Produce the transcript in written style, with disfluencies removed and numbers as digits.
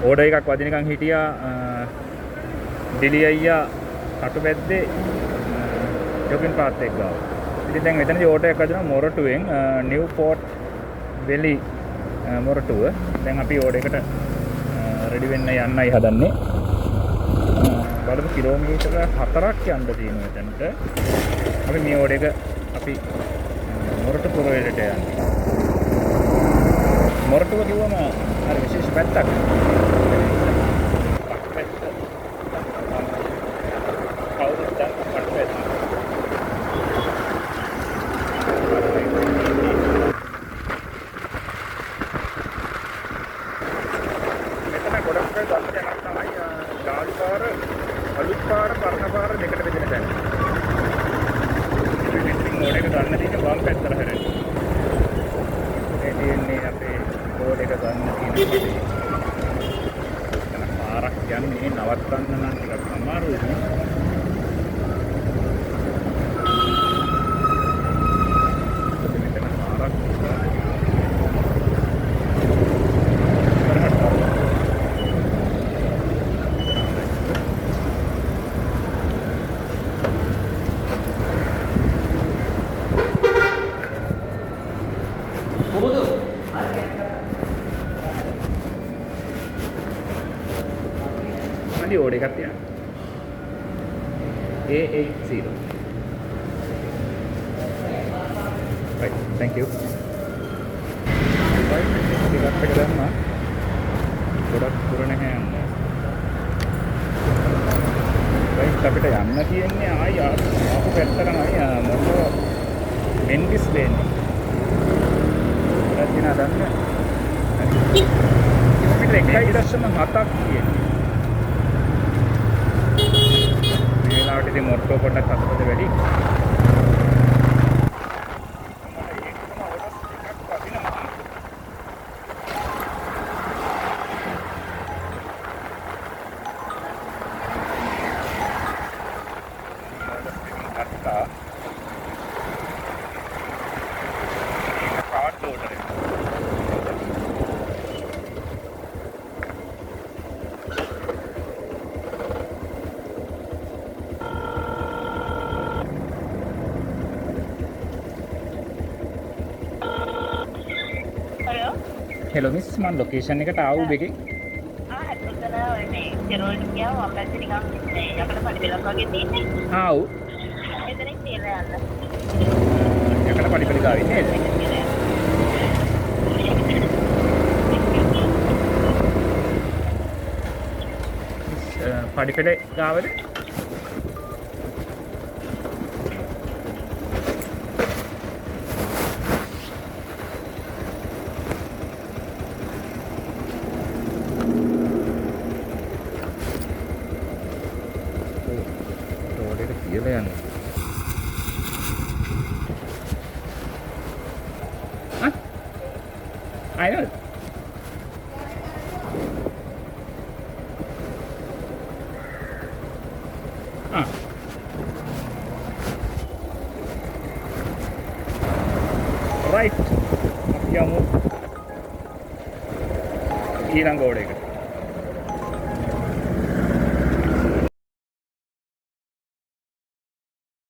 Order එකක් වදිනකන් හිටියා ඩිලි අයියා කටුපැද්දේ ජොගින් පාත් එක ගාව. ඉතින් දැන් මෙතනදී ඕඩර් එකක් වදිනවා මොරටුවෙන් නිව්පෝර්ට් වෙලි මොරටුව. දැන් අපි ඕඩර් එකට රෙඩි වෙන්න යන්නයි හදන්නේ. බලමු කිලෝමීටර 4ක් යන්න තියෙනවා එතනට. අපි මේ ඕඩර් එක අපි මොරටු පුරවැලට යන්නේ. මොරටුව කිව්වම හරි විශේෂ පැත්තක්. ඕඩර් එකක් තියන්න. A80. Right, thank you. Right, ටිකක් එක දැම්මා. ගොඩක් පුර නැහැ යන්න. right අපිට යන්න තියෙන්නේ ආයි ආපු පැත්තටමයි මොකෝ මෙන්ඩිස් ලේන්. ඒත් දිනා දන්න. කිලෝමීටර 1.7ක් තියෙනවා. ඉතින් මොරටුව පොඩ්ඩක් අතපොත වැඩි. Hello miss, මම ලොකේෂන් එකට ආවු එකේ. එතන මේ කෙරෝල් ගියා වම් පැත්තේ නිකන් මේ යකඩ පඩි බෙලක් වගේ තියෙන්නේ. ආව්. එතනින් තියලා යන්න. යකඩ පඩි බෙල ගාව ඉන්නේ නේද? පඩි බෙල ගාවද? I know. Right. අපි යමු ඊළඟ ඕඩර් එකට.